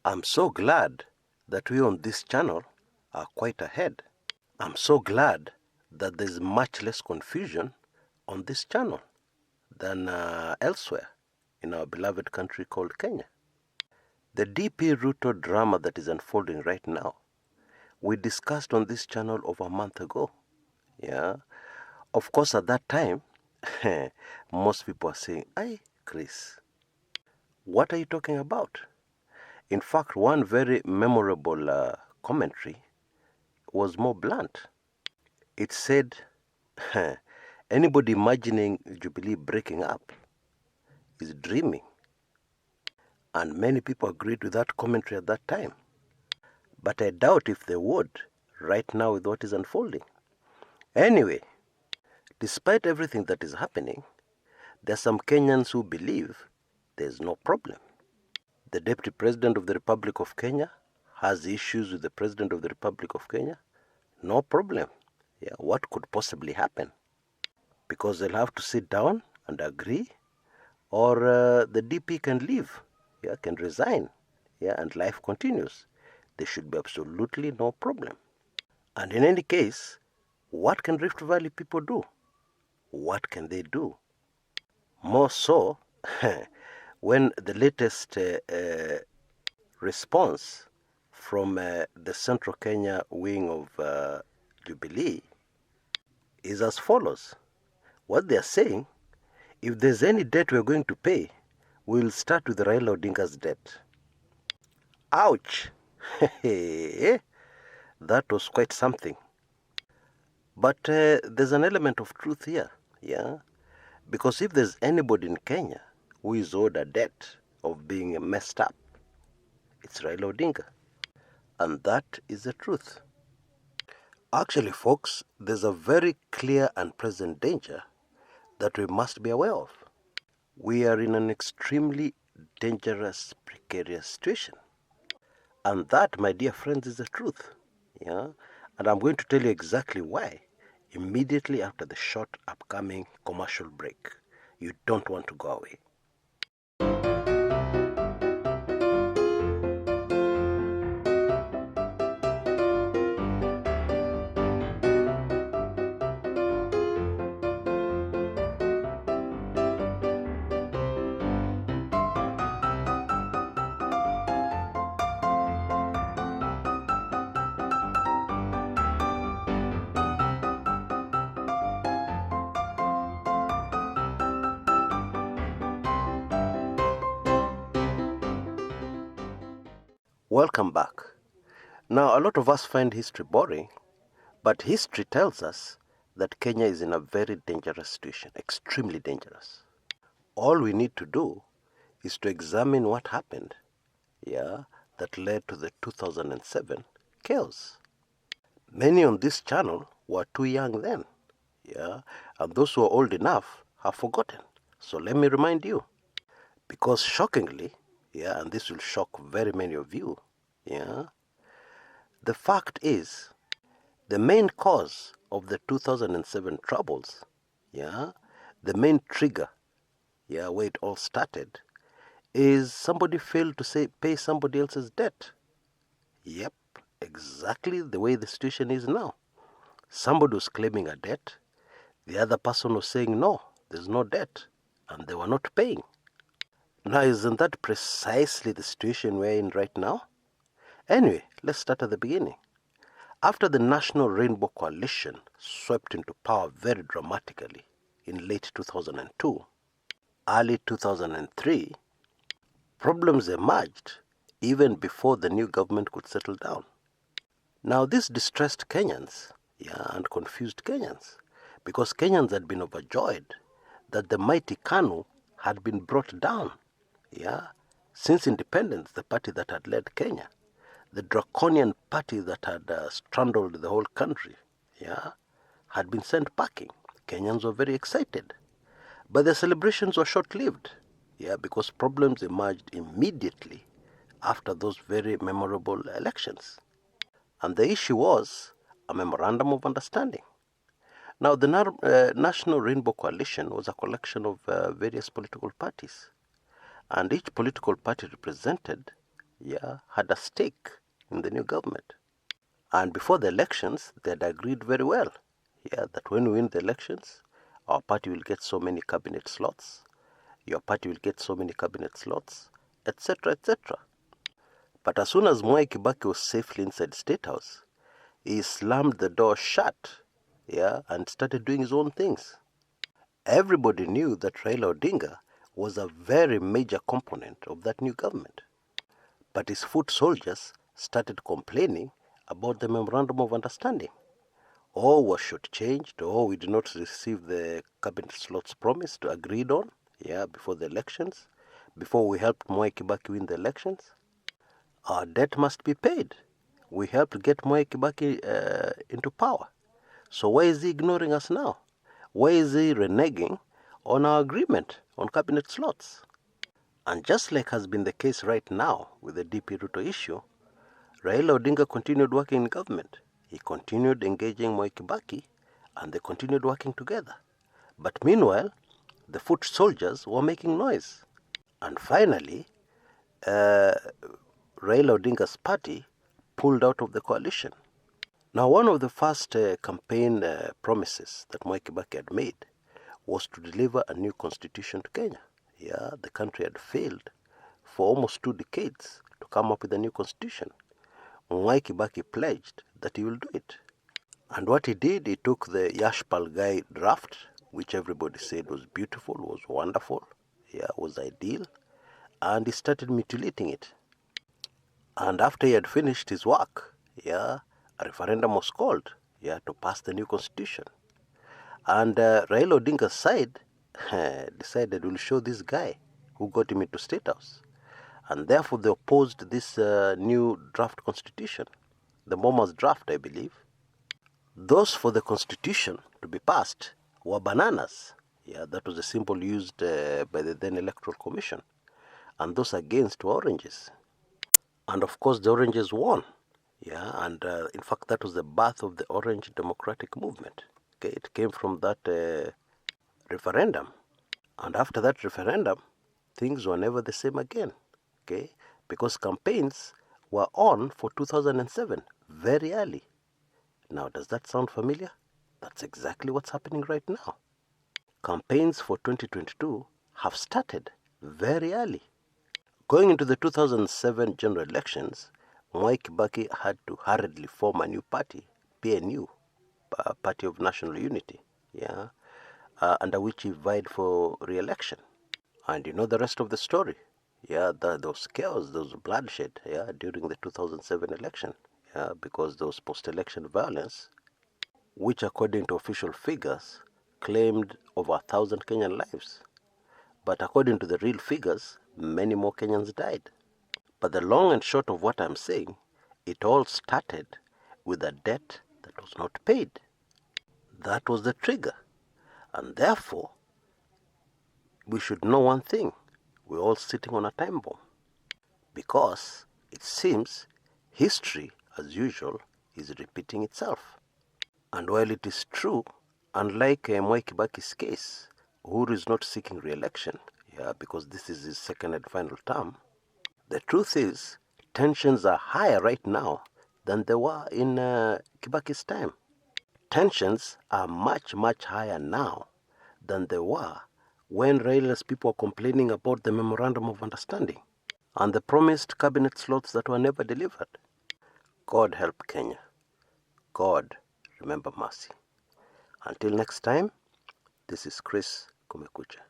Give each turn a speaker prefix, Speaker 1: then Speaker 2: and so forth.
Speaker 1: I'm so glad that we on this channel are quite ahead. I'm so glad that there's much less confusion on this channel than elsewhere in our beloved country called Kenya. The deeply-rooted drama that is unfolding right now, we discussed on this channel over a month ago. Yeah, of course, at that time, most people are saying, "Hey, Chris, what are you talking about?" In fact, one very memorable commentary was more blunt. It said, anybody imagining Jubilee breaking up is dreaming. And many people agreed with that commentary at that time. But I doubt if they would right now with what is unfolding. Anyway, despite everything that is happening, there are some Kenyans who believe there's no problem. The Deputy President of the Republic of Kenya has issues with the President of the Republic of Kenya. No problem. Yeah, what could possibly happen? Because they'll have to sit down and agree, or the DP can leave, yeah, can resign, yeah, and life continues. There should be absolutely no problem. And in any case, what can Rift Valley people do? What can they do? More so, when the latest response from the Central Kenya wing of Jubilee is as follows. What they are saying, if there's any debt we're going to pay, we'll start with Raila Odinga's debt. Ouch! That was quite something. But there's an element of truth here, yeah? Because if there's anybody in Kenya who is owed a debt of being messed up, it's Raila Odinga. And that is the truth. Actually, folks, there's a very clear and present danger that we must be aware of. We are in an extremely dangerous, precarious situation. And that, my dear friends, is the truth. Yeah? And I'm going to tell you exactly why immediately after the short upcoming commercial break. You don't want to go away. Welcome back. Now, a lot of us find history boring, but history tells us that Kenya is in a very dangerous situation, extremely dangerous. All we need to do is to examine what happened, yeah, that led to the 2007 chaos. Many on this channel were too young then, yeah, and those who are old enough have forgotten. So let me remind you, because shockingly, yeah, and this will shock very many of you, yeah, the fact is, the main cause of the 2007 troubles, yeah, the main trigger, yeah, where it all started, is somebody failed to pay somebody else's debt. Yep, exactly the way the situation is now. Somebody was claiming a debt, the other person was saying, no, there's no debt, and they were not paying. Now, isn't that precisely the situation we're in right now? Anyway, let's start at the beginning. After the National Rainbow Coalition swept into power very dramatically in late 2002, early 2003, problems emerged even before the new government could settle down. Now, this distressed Kenyans, yeah, and confused Kenyans, because Kenyans had been overjoyed that the mighty KANU had been brought down, yeah, since independence, the party that had led Kenya, the draconian party that had strangled the whole country, yeah, had been sent packing. Kenyans were very excited. But the celebrations were short-lived, yeah, because problems emerged immediately after those very memorable elections. And the issue was a memorandum of understanding. Now, the National Rainbow Coalition was a collection of various political parties. And each political party represented had a stake in the new government. And before the elections, they had agreed very well, that when we win the elections, our party will get so many cabinet slots, your party will get so many cabinet slots, etc., etc. But as soon as Mwai Kibaki was safely inside the State House, he slammed the door shut, and started doing his own things. Everybody knew that Raila Odinga was a very major component of that new government. But his foot soldiers started complaining about the Memorandum of Understanding. Oh, was shortchanged, we did not receive the cabinet slots promised, agreed on, before the elections, before we helped Mwai Kibaki win the elections. Our debt must be paid. We helped get Mwai Kibaki into power. So why is he ignoring us now? Why is he reneging on our agreement on cabinet slots? And just like has been the case right now with the DP Ruto issue, Raila Odinga continued working in government. He continued engaging Mwai Kibaki, and they continued working together. But meanwhile, the foot soldiers were making noise. And finally, Raila Odinga's party pulled out of the coalition. Now, one of the first campaign promises that Mwai Kibaki had made was to deliver a new constitution to Kenya. The country had failed for almost 2 decades to come up with a new constitution. Mwai Kibaki pledged that he will do it. And what he did, he took the Yash Palgai draft, which everybody said was beautiful, was wonderful, was ideal, and he started mutilating it. And after he had finished his work, a referendum was called, to pass the new constitution. And Raila Odinga's side decided we'll show this guy who got him into State House. And therefore they opposed this new draft constitution, the Moma's draft, I believe. Those for the constitution to be passed were bananas. That was the symbol used by the then Electoral Commission. And those against were oranges. And of course the oranges won. And in fact that was the birth of the Orange Democratic Movement. Okay, it came from that referendum. And after that referendum, things were never the same again. Okay, because campaigns were on for 2007, very early. Now, does that sound familiar? That's exactly what's happening right now. Campaigns for 2022 have started very early. Going into the 2007 general elections, Mwai Kibaki had to hurriedly form a new party, PNU, Party of National Unity, under which he vied for re-election. And you know the rest of the story. Those chaos, those bloodshed, during the 2007 election, because those post-election violence, which according to official figures claimed over 1,000 Kenyan lives. But according to the real figures, many more Kenyans died. But the long and short of what I'm saying, it all started with a debt that was not paid. That was the trigger. And therefore, we should know one thing. We're all sitting on a time bomb. Because it seems history, as usual, is repeating itself. And while it is true, unlike Mwai Kibaki's case, Uhuru is not seeking re-election, because this is his second and final term, the truth is tensions are higher right now than they were in Kibaki's time. Tensions are much, much higher now than they were when Raila's people were complaining about the Memorandum of Understanding and the promised cabinet slots that were never delivered. God help Kenya. God remember mercy. Until next time, this is Chris Kumekucha.